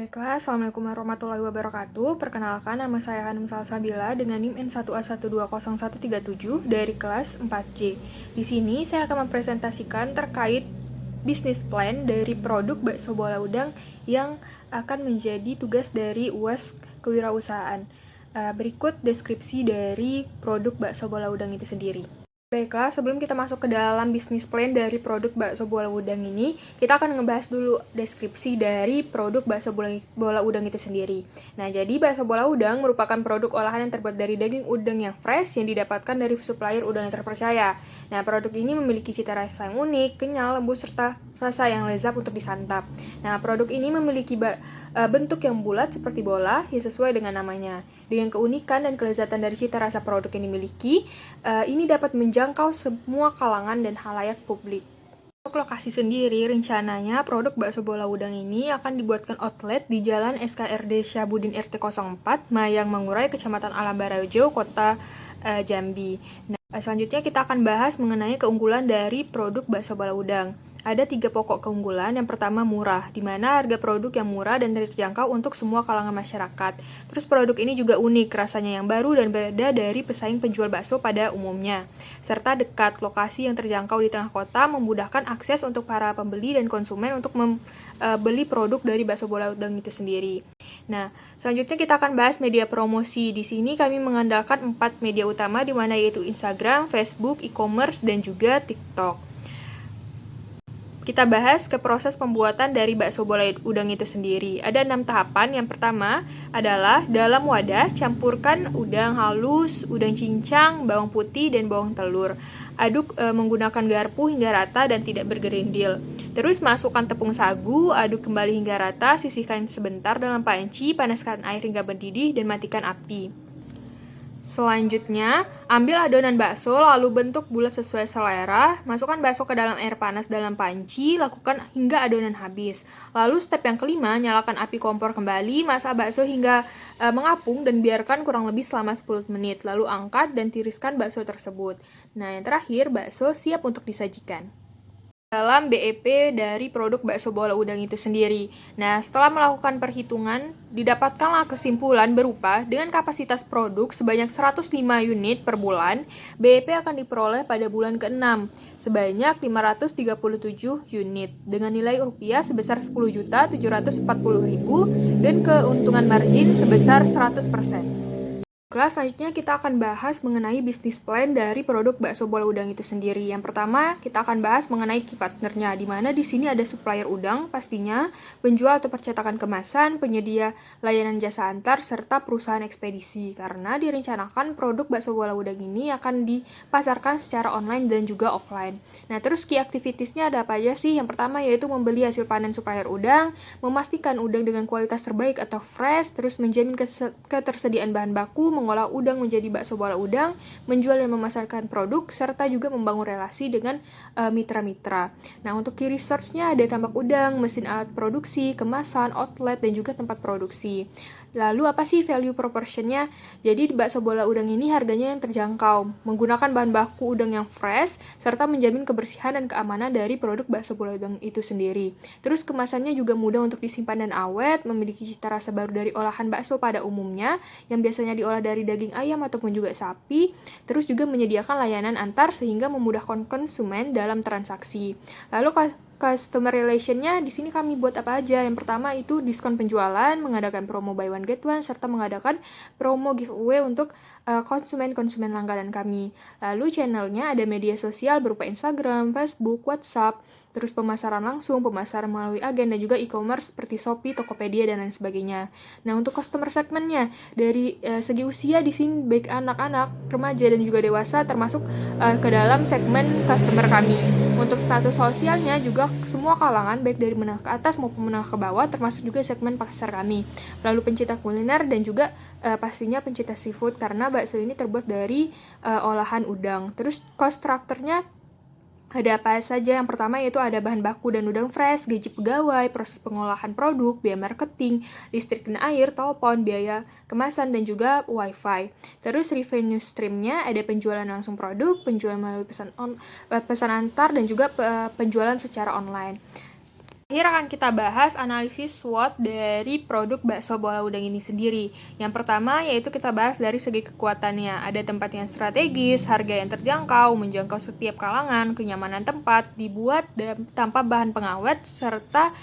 Baiklah, Assalamualaikum warahmatullahi wabarakatuh. Perkenalkan, nama saya Hanum Salsabila dengan NIM N1A1201137 dari kelas 4J. Di sini saya akan mempresentasikan terkait bisnis plan dari produk bakso bola udang yang akan menjadi tugas dari UAS Kewirausahaan. Berikut deskripsi dari produk bakso bola udang itu sendiri. Baiklah, sebelum kita masuk ke dalam bisnis plan dari produk bakso bola udang ini, kita akan ngebahas dulu deskripsi dari produk bakso bola udang itu sendiri. Nah, jadi bakso bola udang merupakan produk olahan yang terbuat dari daging udang yang fresh yang didapatkan dari supplier udang yang terpercaya. Nah, produk ini memiliki cita rasa yang unik, kenyal, lembut, serta rasa yang lezat untuk disantap. Nah, produk ini memiliki bentuk yang bulat seperti bola yang sesuai dengan namanya. Dengan keunikan dan kelezatan dari cita rasa produk yang dimiliki, ini dapat menjangkau semua kalangan dan halayak publik. Untuk lokasi sendiri, rencananya produk bakso bola udang ini akan dibuatkan outlet di Jalan SKRD Syahbudin RT 04, Mayang Mangurai, Kecamatan Alam Barajo, Kota Jambi. Nah, selanjutnya kita akan bahas mengenai keunggulan dari produk bakso bola udang. Ada 3 pokok keunggulan. Yang pertama, murah, di mana harga produk yang murah dan terjangkau untuk semua kalangan masyarakat. Terus produk ini juga unik, rasanya yang baru dan beda dari pesaing penjual bakso pada umumnya. Serta dekat, lokasi yang terjangkau di tengah kota memudahkan akses untuk para pembeli dan konsumen untuk membeli produk dari bakso bola udang itu sendiri. Nah, selanjutnya kita akan bahas media promosi. Di sini kami mengandalkan 4 media utama, di mana yaitu Instagram, Facebook, e-commerce, dan juga TikTok. Kita bahas ke proses pembuatan dari bakso bola udang itu sendiri. Ada 6 tahapan. Yang pertama adalah dalam wadah, campurkan udang halus, udang cincang, bawang putih, dan bawang telur. Aduk menggunakan garpu hingga rata dan tidak bergerindil. Terus masukkan tepung sagu, aduk kembali hingga rata, sisihkan sebentar dalam panci, panaskan air hingga mendidih, dan matikan api. Selanjutnya, ambil adonan bakso lalu bentuk bulat sesuai selera, masukkan bakso ke dalam air panas dalam panci, lakukan hingga adonan habis. Lalu step yang kelima, nyalakan api kompor kembali, masak bakso hingga mengapung dan biarkan kurang lebih selama 10 menit. Lalu angkat dan tiriskan bakso tersebut. Nah, yang terakhir, bakso siap untuk disajikan dalam BEP dari produk bakso bola udang itu sendiri. Nah, setelah melakukan perhitungan, didapatkanlah kesimpulan berupa dengan kapasitas produk sebanyak 105 unit per bulan, BEP akan diperoleh pada bulan ke-6 sebanyak 537 unit dengan nilai rupiah sebesar 10.740.000 dan keuntungan margin sebesar 100%. Kelas selanjutnya kita akan bahas mengenai bisnis plan dari produk bakso bola udang itu sendiri. Yang pertama, kita akan bahas mengenai key partnernya, di mana di sini ada supplier udang, pastinya, penjual atau percetakan kemasan, penyedia layanan jasa antar, serta perusahaan ekspedisi. Karena direncanakan produk bakso bola udang ini akan dipasarkan secara online dan juga offline. Nah, terus key activitiesnya ada apa aja sih? Yang pertama yaitu membeli hasil panen supplier udang, memastikan udang dengan kualitas terbaik atau fresh, terus menjamin ketersediaan bahan baku, mengolah udang menjadi bakso bola udang, menjual dan memasarkan produk, serta juga membangun relasi dengan mitra-mitra. Nah, untuk key research-nya ada tambak udang, mesin alat produksi, kemasan, outlet, dan juga tempat produksi. Lalu apa sih value proportion-nya? Jadi di bakso bola udang ini harganya yang terjangkau, menggunakan bahan baku udang yang fresh, serta menjamin kebersihan dan keamanan dari produk bakso bola udang itu sendiri. Terus kemasannya juga mudah untuk disimpan dan awet, memiliki cita rasa baru dari olahan bakso pada umumnya, yang biasanya diolah dari daging ayam ataupun juga sapi, terus juga menyediakan layanan antar sehingga memudahkan konsumen dalam transaksi. Lalu customer relation-nya di sini kami buat apa aja? Yang pertama itu diskon penjualan, mengadakan promo buy one get one, serta mengadakan promo giveaway untuk konsumen-konsumen langganan kami. Lalu channelnya ada media sosial berupa Instagram, Facebook, WhatsApp, terus pemasaran langsung, pemasaran melalui agen, dan juga e-commerce seperti Shopee, Tokopedia, dan lain sebagainya. Nah, untuk customer segmentnya, dari segi usia di sini baik anak-anak, remaja, dan juga dewasa termasuk ke dalam segmen customer kami. Untuk status sosialnya juga semua kalangan, baik dari menengah ke atas maupun menengah ke bawah, termasuk juga segmen pasar kami. Lalu pencinta kuliner dan juga pastinya pencinta seafood, karena bakso ini terbuat dari olahan udang. Terus cost structure-nya ada apa saja? Yang pertama yaitu ada bahan baku dan udang fresh, gaji pegawai, proses pengolahan produk, biaya marketing, listrik dan air, telepon, biaya kemasan, dan juga wifi. Terus revenue stream-nya ada penjualan langsung produk, penjualan melalui pesan antar, dan juga penjualan secara online. Akhir akan kita bahas analisis SWOT dari produk bakso bola udang ini sendiri. Yang pertama yaitu kita bahas dari segi kekuatannya. Ada tempat yang strategis, harga yang terjangkau, menjangkau setiap kalangan, kenyamanan tempat, dibuat tanpa bahan pengawet, serta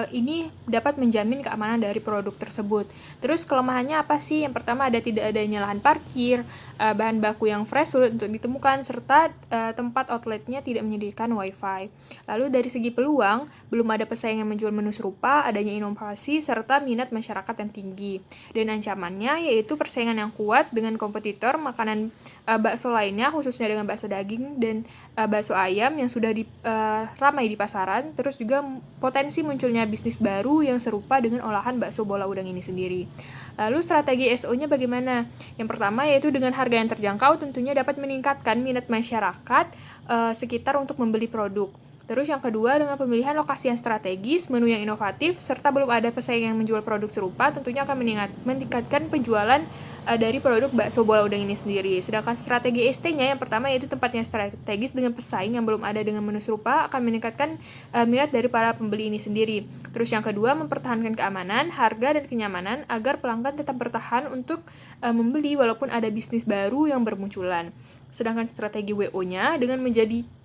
ini dapat menjamin keamanan dari produk tersebut. Terus kelemahannya apa sih? Yang pertama ada tidak adanya lahan parkir, bahan baku yang fresh sulit untuk ditemukan, serta tempat outletnya tidak menyediakan wifi. Lalu dari segi peluang, belum ada pesaing yang menjual menu serupa, adanya inovasi, serta minat masyarakat yang tinggi. Dan ancamannya yaitu persaingan yang kuat dengan kompetitor makanan bakso lainnya, khususnya dengan bakso daging dan bakso ayam yang sudah ramai di pasaran, terus juga potensi munculnya bisnis baru yang serupa dengan olahan bakso bola udang ini sendiri. Lalu strategi SO-nya bagaimana? Yang pertama yaitu dengan harga yang terjangkau tentunya dapat meningkatkan minat masyarakat sekitar untuk membeli produk. Terus yang kedua, dengan pemilihan lokasi yang strategis, menu yang inovatif, serta belum ada pesaing yang menjual produk serupa, tentunya akan meningkatkan penjualan dari produk bakso bola udang ini sendiri. Sedangkan strategi ST-nya yang pertama yaitu tempat yang strategis dengan pesaing yang belum ada dengan menu serupa akan meningkatkan minat dari para pembeli ini sendiri. Terus yang kedua, mempertahankan keamanan, harga, dan kenyamanan agar pelanggan tetap bertahan untuk membeli walaupun ada bisnis baru yang bermunculan. Sedangkan strategi WO-nya dengan menjadi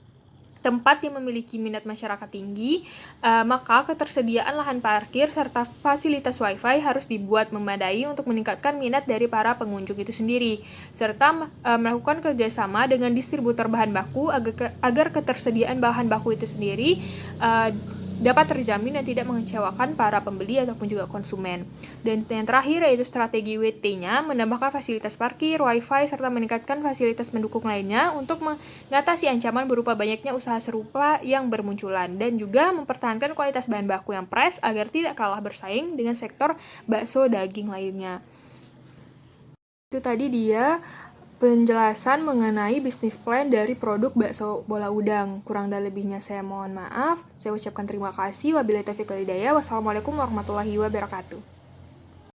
tempat yang memiliki minat masyarakat tinggi, maka ketersediaan lahan parkir serta fasilitas wifi harus dibuat memadai untuk meningkatkan minat dari para pengunjung itu sendiri, serta melakukan kerjasama dengan distributor bahan baku agar ketersediaan bahan baku itu sendiri dapat terjamin dan tidak mengecewakan para pembeli ataupun juga konsumen. Dan yang terakhir yaitu strategi WT-nya, menambahkan fasilitas parkir, wifi, serta meningkatkan fasilitas pendukung lainnya untuk mengatasi ancaman berupa banyaknya usaha serupa yang bermunculan, dan juga mempertahankan kualitas bahan baku yang fresh agar tidak kalah bersaing dengan sektor bakso daging lainnya. Itu tadi dia penjelasan mengenai bisnis plan dari produk bakso bola udang. Kurang dan lebihnya saya mohon maaf. Saya ucapkan terima kasih. Wabillahi taufiq wal hidayah. Wassalamualaikum warahmatullahi wabarakatuh.